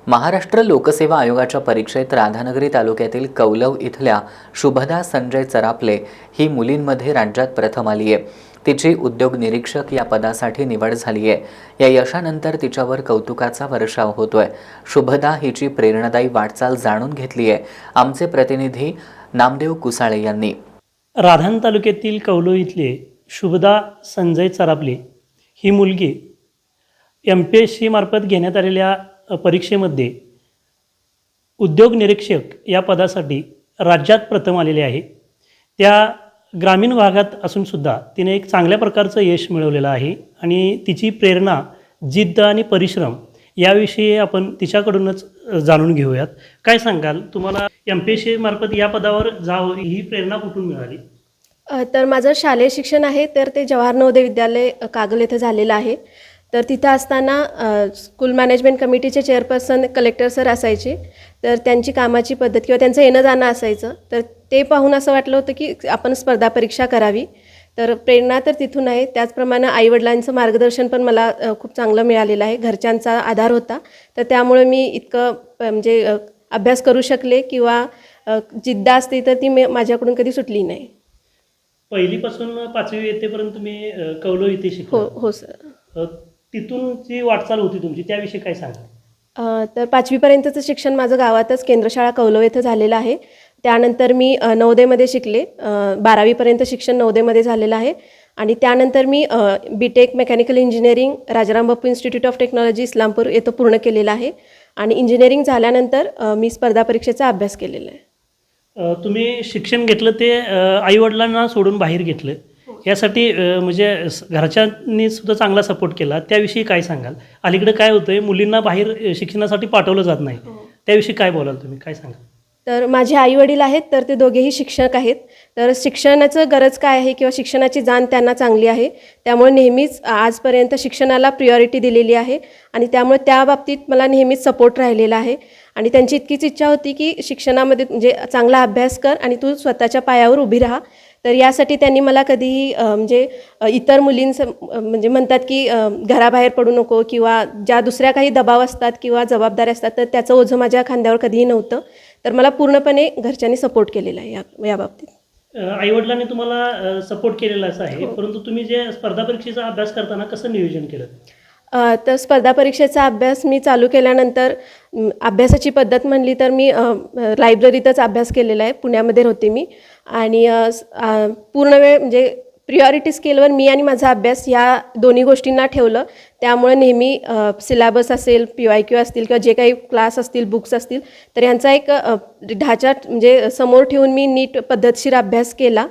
महाराष्ट्र लोकसेवा आयोगाच्या परीक्षेत राधानगरी तालुक्यातील कौलव इथल्या शुभदा संजय चरापले ही मुलींमध्ये राज्यात प्रथम आली आहे। तिची उद्योग निरीक्षक या पदासाठी निवड झाली आहे। या यशानंतर तिच्यावर कौतुकाचा वर्षाव होतोय। शुभदा हिची प्रेरणादायी वाटचाल जाणून घेतली आहे आमचे प्रतिनिधी नामदेव कुसाळे यांनी। राधान तालुक्यातील कौलव इथले शुभदा संजय चरापले ही मुलगी MPSC मार्फत घेण्यात आलेल्या परीक्षेमध्ये उद्योग निरीक्षक या पदासाठी राज्यात प्रथम आलेले आहे। त्या ग्रामीण भागात असूनसुद्धा तिने एक चांगल्या प्रकारचं यश मिळवलेलं आहे आणि तिची प्रेरणा, जिद्द आणि परिश्रम याविषयी आपण तिच्याकडूनच जाणून घेऊयात। काय सांगाल, तुम्हाला MPSC मार्फत या पदावर जावं ही प्रेरणा कुठून मिळाली? तर माझं शालेय शिक्षण आहे तर ते जवाहर नवोदय विद्यालय कागल येथे झालेलं आहे। तर तिथं असताना स्कूल मॅनेजमेंट कमिटीचे चेअरपर्सन कलेक्टर सर असायचे। तर त्यांची कामाची पद्धत किंवा त्यांचं येणं जाणं असायचं, तर ते पाहून असं वाटलं होतं की आपण स्पर्धा परीक्षा करावी। तर प्रेरणा तर तिथून आहे। त्याचप्रमाणे आईवडिलांचं मार्गदर्शन पण मला खूप चांगलं मिळालेलं आहे। घरच्यांचा आधार होता, तर त्यामुळे मी इतकं म्हणजे अभ्यास करू शकले किंवा जिद्द असते तर ती माझ्याकडून कधी सुटली नाही। पहिलीपासून 5वी येतेपर्यंत तुम्ही कौलव इथे शिकला? हो सर। तिथून जी वाटचाल होती तुमची त्याविषयी काय सांगाल? तर 5वी पर्यंतचं शिक्षण माझं गावातच केंद्रशाळा कौलव येथे झालेलं आहे। त्यानंतर मी नवोदयमध्ये शिकले। 12वी पर्यंत शिक्षण नवोदयमध्ये झालेलं आहे आणि त्यानंतर मी BTech mechanical engineering Rajaram Bapu institute of technology Islampur येथे पूर्ण केलेलं आहे आणि इंजिनिअरिंग झाल्यानंतर मी स्पर्धा परीक्षेचा अभ्यास केलेला आहे। तुम्ही शिक्षण घेतलं ते आईवडिलांना सोडून बाहेर घेतलं, यासाठी म्हणजे घरच्यांनी सुद्धा चांगला सपोर्ट केला, त्याविषयी काय सांगाल? अलीकडे काय होतंय, मुलींना बाहेर शिक्षणासाठी पाठवलं जात नाही, त्याविषयी काय बोलाल तुम्ही, काय सांगाल? तर माझे आईवडील आहेत तर ते दोघेही शिक्षक आहेत। तर शिक्षणाचं गरज काय आहे किंवा शिक्षणाची जाण त्यांना चांगली आहे, त्यामुळे नेहमीच आजपर्यंत शिक्षणाला प्रियॉरिटी दिलेली आहे आणि त्यामुळे त्या बाबतीत मला नेहमीच सपोर्ट राहिलेला आहे आणि त्यांची इतकीच इच्छा होती की शिक्षणामध्ये म्हणजे चांगला अभ्यास कर आणि तू स्वतःच्या पायावर उभी राहा। तर यासाठी त्यांनी मला कधीही म्हणजे इतर मुलींचं म्हणजे म्हणतात की घराबाहेर पडू नको किंवा ज्या दुसऱ्या काही दबाव असतात किंवा जबाबदाऱ्या असतात तर त्याचं ओझं माझ्या खांद्यावर कधीही नव्हतं। तर मला पूर्णपणे घरच्यांनी सपोर्ट केलेला आहे या बाबतीत। आईवडिलांनी तुम्हाला सपोर्ट केलेलाच आहे, परंतु तुम्ही जे स्पर्धा परीक्षेचा अभ्यास करताना कसं नियोजन केलं? तर स्पर्धा परीक्षेचा अभ्यास मी चालू केल्यानंतर अभ्यासाची पद्धत म्हणली तर मी लायब्ररीतच अभ्यास केलेला आहे। पुण्यामध्ये होते मी आणि पूर्ण वेळ म्हणजे प्रियॉरिटी स्केलवर मी आणि माझा अभ्यास या दोन्ही गोष्टींना ठेवलं। त्यामुळे नेहमी सिलेबस असेल, PYQ असतील किंवा जे काही क्लास असतील, बुक्स असतील, तर यांचा एक ढाचा म्हणजे समोर ठेवून मी नीट पद्धतशीर अभ्यास केला।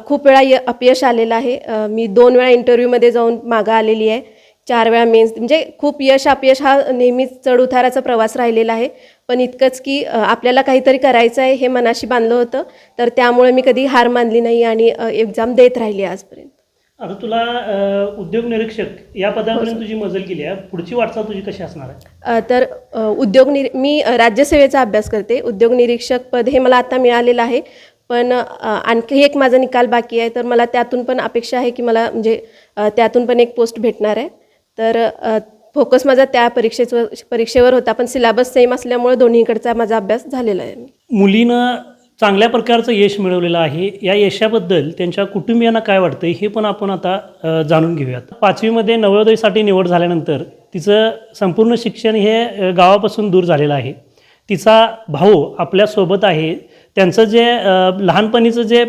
खूप वेळा अपयश आलेलं आहे। मी 2 वेळा इंटरव्ह्यूमध्ये जाऊन मागं आलेली आहे, 4 वेळा मेन्स, म्हणजे खूप यश अपयश हा नेहमीच चढउताराचा प्रवास राहिलेला आहे। पण इतकंच की आपल्याला काहीतरी करायचं आहे हे मनाशी बांधलं होतं, तर त्यामुळे मी कधी हार मानली नाही आणि एक्झाम देत राहिली आजपर्यंत। आता तुला उद्योग निरीक्षक या पदापर्यंत तुझी मजल केली आहे, पुढची वाटचाल तुझी कशी असणार आहे? तर मी राज्यसेवेचा अभ्यास करते। उद्योग निरीक्षक पद हे मला आता मिळालेलं आहे, पण आणखी एक माझा निकाल बाकी आहे, तर मला त्यातून पण अपेक्षा आहे की मला म्हणजे त्यातून पण एक पोस्ट भेटणार आहे। तर फोकस माझा त्या परीक्षेवर होता, पण सिलेबस सेम असल्यामुळे दोन्हीकडचा माझा अभ्यास झालेला आहे। मुलीनं चांगल्या प्रकारचं यश मिळवलेलं आहे, या यशाबद्दल त्यांच्या कुटुंबियांना काय वाटतं हे पण आपण आता जाणून घेऊयात। 5वीमध्ये नवोदयसाठी निवड झाल्यानंतर तिचं संपूर्ण शिक्षण हे गावापासून दूर झालेलं आहे। तिचा भाऊ आपल्यासोबत आहे, त्यांचं जे लहानपणीचं जे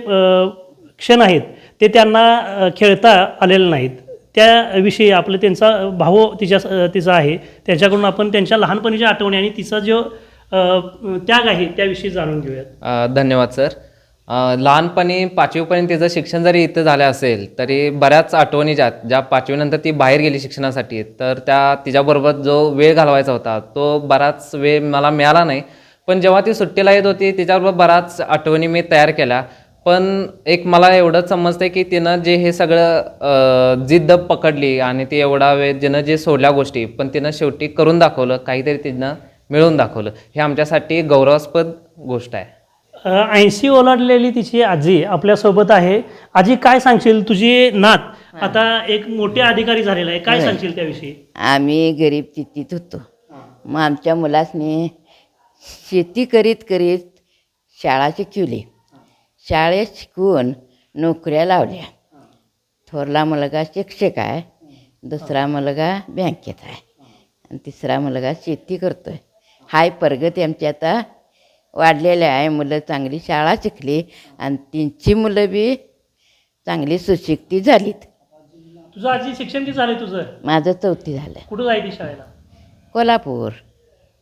क्षण आहेत ते त्यांना खेळता आलेलं नाहीत, त्याविषयी त्यांचा भाऊ तिचा आहे, त्याच्याकडून आपण त्यांच्या लहानपणीच्या आठवणी आणि तिचा जो त्याग आहे त्याविषयी जाणून घेऊयात। धन्यवाद सर। लहानपणी 5वीपर्यंत तिचं शिक्षण जरी इथं झालं असेल तरी बऱ्याच आठवणी ज्या 5वीनंतर ती बाहेर गेली शिक्षणासाठी, तर तिच्याबरोबर जो वेळ घालवायचा होता तो बराच वेळ मला मिळाला नाही। पण जेव्हा ती सुट्टीला येत होती तिच्याबरोबर बराच आठवणी मी तयार केल्या। पण एक मला एवढंच समजतं की तिनं जे हे सगळं जिद्द पकडली आणि ती एवढा वेळ जिनं जे सोडल्या गोष्टी, पण तिनं शेवटी करून दाखवलं, काहीतरी तिनं मिळवून दाखवलं, हे आमच्यासाठी गौरवास्पद गोष्ट आहे। 80 ओलांडलेली तिची आजी आपल्यासोबत आहे। आजी, काय सांगशील, तुझी नात आता एक मोठे अधिकारी झालेला आहे, काय सांगशील त्याविषयी? आम्ही गरीब तिथीत होतो, मग आमच्या मुलासनी शेती करीत करीत शाळा शिकवली. शाळेत शिकवून नोकऱ्या लावल्या. थोरला मुलगा शिक्षक आहे, दुसरा मुलगा बँकेत आहे आणि तिसरा मुलगा शेती करतो आहे. हाय प्रगती आमची आता वाढलेल्या आहे. मुलं चांगली शाळा शिकली आणि त्यांची मुलं बी चांगली सुशिक्षित झालीत. तुझं आजी शिक्षण किती झालं तुझं? माझं 4थी झालं. कुठं जायची शाळेला? कोल्हापूर,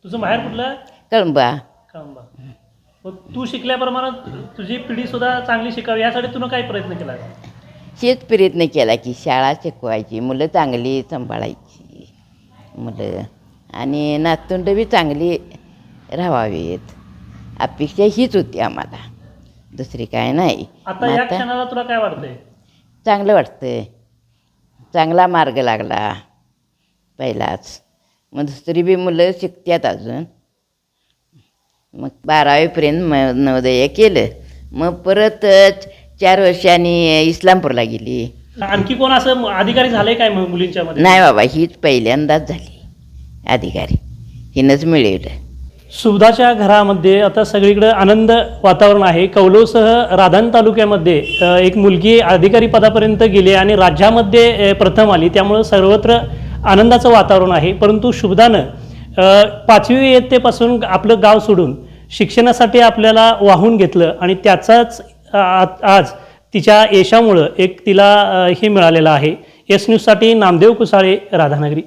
तुझं बाहेर कुठलं? कळंबा. कांबा. मग तू शिकल्याप्रमाणे तुझी पिढीसुद्धा चांगली शिकावी यासाठी तुला काय प्रयत्न केला? शेत प्रयत्न केला की शाळा शिकवायची, मुलं चांगली सांभाळायची मुलं आणि नातवंड बी चांगली राहावीत. अपेक्षा हीच होती आम्हाला, दुसरी काय नाही. आता मग या क्षणाला तुला काय वाटतंय? चांगलं वाटतं, चांगला मार्ग लागला पहिलाच. मग दुसरी बी मुलं शिकतात अजून. मग 12वीपर्यंत नवोदय केलं. मग परत 4 वर्षांनी इस्लामपूरला गेली. आणखी कोण असं अधिकारी झालंय काय मग मुलींच्या मध्ये? नाही बाबा, हीच पहिल्यांदाच झाली अधिकारी, हिनंच मिळवलं. सुभदाच्या घरामध्ये आता सगळीकडे आनंद वातावरण आहे. कौलवसह राधान तालुक्यामध्ये एक मुलगी अधिकारी पदापर्यंत गेली आणि राज्यामध्ये प्रथम आली, त्यामुळं सर्वत्र आनंदाचं वातावरण आहे. परंतु शुभदानं 5वी इयत्तेपासून आपलं गाव सोडून शिक्षणासाठी आपल्याला वाहून घेतलं आणि त्याचाच आज तिच्या यशामुळं एक तिला हे मिळालेलं आहे. एस न्यूजसाठी नामदेव कुसाळे, राधानगरी.